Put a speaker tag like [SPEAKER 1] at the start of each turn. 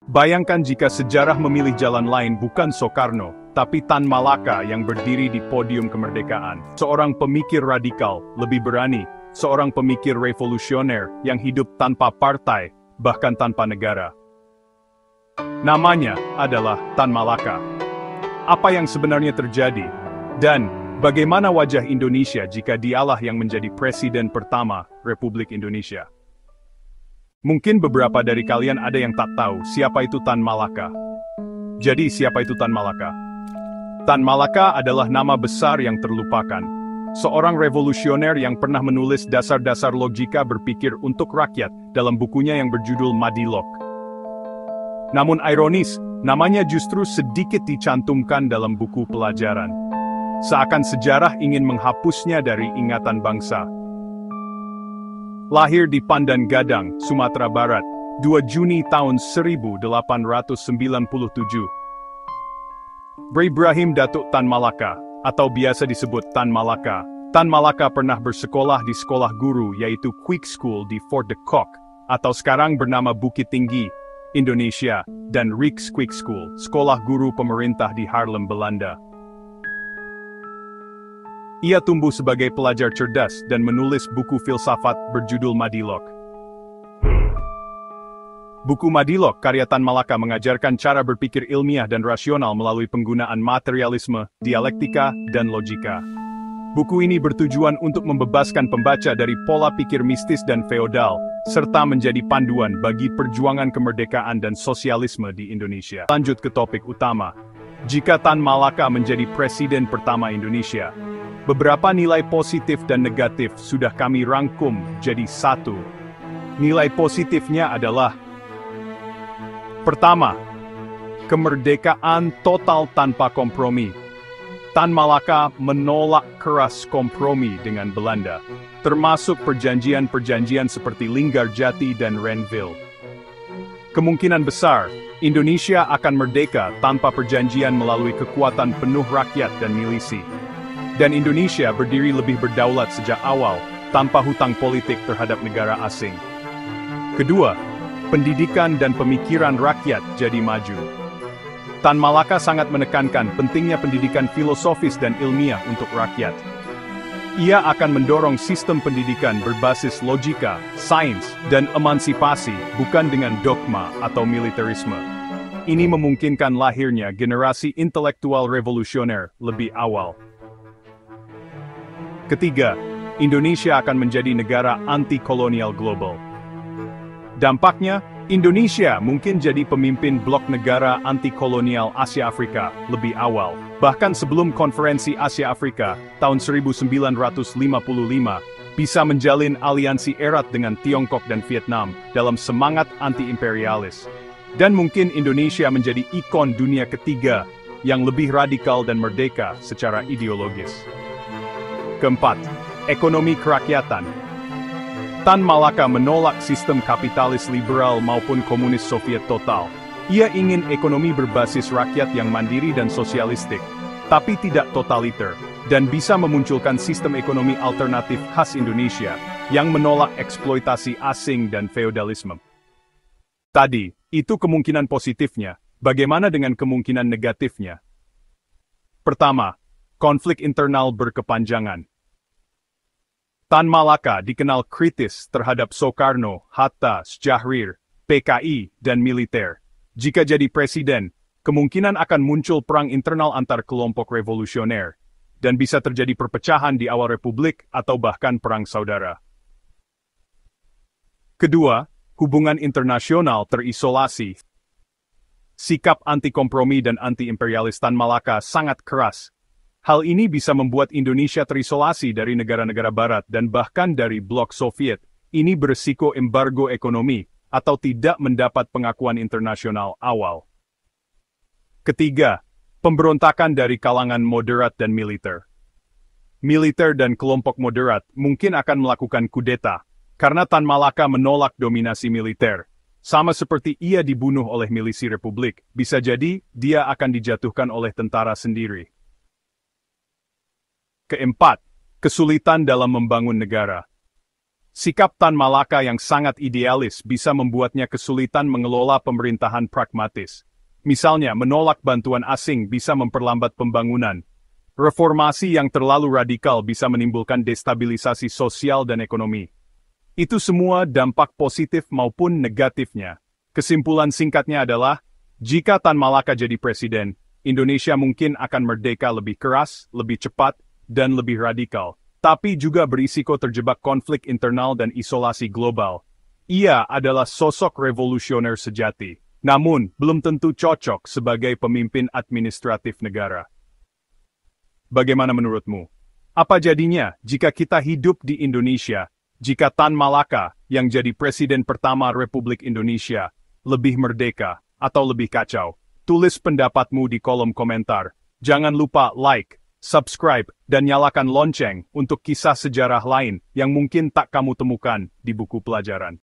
[SPEAKER 1] Bayangkan jika sejarah memilih jalan lain bukan Soekarno, tapi Tan Malaka yang berdiri di podium kemerdekaan. Seorang pemikir radikal, lebih berani, seorang pemikir revolusioner yang hidup tanpa partai, bahkan tanpa negara. Namanya adalah Tan Malaka. Apa yang sebenarnya terjadi? Dan bagaimana wajah Indonesia jika dialah yang menjadi presiden pertama Republik Indonesia? Mungkin beberapa dari kalian ada yang tak tahu siapa itu Tan Malaka. Jadi siapa itu Tan Malaka? Tan Malaka adalah nama besar yang terlupakan. Seorang revolusioner yang pernah menulis dasar-dasar logika berpikir untuk rakyat dalam bukunya yang berjudul Madilog. Namun ironis, namanya justru sedikit dicantumkan dalam buku pelajaran. Seakan sejarah ingin menghapusnya dari ingatan bangsa. Lahir di Pandan Gadang, Sumatera Barat, 2 Juni tahun 1897. Ibrahim Datuk Tan Malaka, atau biasa disebut Tan Malaka. Tan Malaka pernah bersekolah di sekolah guru yaitu Quick School di Fort de Kock, atau sekarang bernama Bukit Tinggi, Indonesia, dan Rijks Quick School, sekolah guru pemerintah di Haarlem, Belanda. Ia tumbuh sebagai pelajar cerdas dan menulis buku filsafat berjudul Madilog. Buku Madilog karya Tan Malaka mengajarkan cara berpikir ilmiah dan rasional melalui penggunaan materialisme, dialektika, dan logika. Buku ini bertujuan untuk membebaskan pembaca dari pola pikir mistis dan feodal, serta menjadi panduan bagi perjuangan kemerdekaan dan sosialisme di Indonesia. Lanjut ke topik utama. Jika Tan Malaka menjadi presiden pertama Indonesia, beberapa nilai positif dan negatif sudah kami rangkum jadi satu. Nilai positifnya adalah: pertama, kemerdekaan total tanpa kompromi. Tan Malaka menolak keras kompromi dengan Belanda, termasuk perjanjian-perjanjian seperti Linggarjati dan Renville. Kemungkinan besar, Indonesia akan merdeka tanpa perjanjian melalui kekuatan penuh rakyat dan milisi. Dan Indonesia berdiri lebih berdaulat sejak awal, tanpa hutang politik terhadap negara asing. Kedua, pendidikan dan pemikiran rakyat jadi maju. Tan Malaka sangat menekankan pentingnya pendidikan filosofis dan ilmiah untuk rakyat. Ia akan mendorong sistem pendidikan berbasis logika, sains, dan emansipasi, bukan dengan dogma atau militerisme. Ini memungkinkan lahirnya generasi intelektual revolusioner lebih awal. Ketiga, Indonesia akan menjadi negara anti-kolonial global. Dampaknya, Indonesia mungkin jadi pemimpin blok negara anti-kolonial Asia Afrika lebih awal. Bahkan sebelum konferensi Asia Afrika tahun 1955, bisa menjalin aliansi erat dengan Tiongkok dan Vietnam dalam semangat anti-imperialis. Dan mungkin Indonesia menjadi ikon dunia ketiga yang lebih radikal dan merdeka secara ideologis. Keempat, ekonomi kerakyatan. Tan Malaka menolak sistem kapitalis liberal maupun komunis Soviet total. Ia ingin ekonomi berbasis rakyat yang mandiri dan sosialistik, tapi tidak totaliter, dan bisa memunculkan sistem ekonomi alternatif khas Indonesia yang menolak eksploitasi asing dan feodalisme. Tadi, itu kemungkinan positifnya. Bagaimana dengan kemungkinan negatifnya? Pertama, konflik internal berkepanjangan. Tan Malaka dikenal kritis terhadap Soekarno, Hatta, Syahrir, PKI, dan militer. Jika jadi presiden, kemungkinan akan muncul perang internal antar kelompok revolusioner, dan bisa terjadi perpecahan di awal republik atau bahkan perang saudara. Kedua, hubungan internasional terisolasi. Sikap anti-kompromi dan anti-imperialis Tan Malaka sangat keras. Hal ini bisa membuat Indonesia terisolasi dari negara-negara barat dan bahkan dari blok Soviet. Ini beresiko embargo ekonomi atau tidak mendapat pengakuan internasional awal. Ketiga, pemberontakan dari kalangan moderat dan militer. Militer dan kelompok moderat mungkin akan melakukan kudeta, karena Tan Malaka menolak dominasi militer. Sama seperti ia dibunuh oleh milisi republik, bisa jadi dia akan dijatuhkan oleh tentara sendiri. Keempat, kesulitan dalam membangun negara. Sikap Tan Malaka yang sangat idealis bisa membuatnya kesulitan mengelola pemerintahan pragmatis. Misalnya, menolak bantuan asing bisa memperlambat pembangunan. Reformasi yang terlalu radikal bisa menimbulkan destabilisasi sosial dan ekonomi. Itu semua dampak positif maupun negatifnya. Kesimpulan singkatnya adalah, jika Tan Malaka jadi presiden, Indonesia mungkin akan merdeka lebih keras, lebih cepat, dan lebih radikal. Tapi juga berisiko terjebak konflik internal dan isolasi global. Ia adalah sosok revolusioner sejati, namun belum tentu cocok sebagai pemimpin administratif negara. Bagaimana menurutmu? Apa jadinya jika kita hidup di Indonesia, jika Tan Malaka yang jadi presiden pertama Republik Indonesia lebih merdeka atau lebih kacau? Tulis pendapatmu di kolom komentar. Jangan lupa like, subscribe, dan nyalakan lonceng untuk kisah sejarah lain yang mungkin tak kamu temukan di buku pelajaran.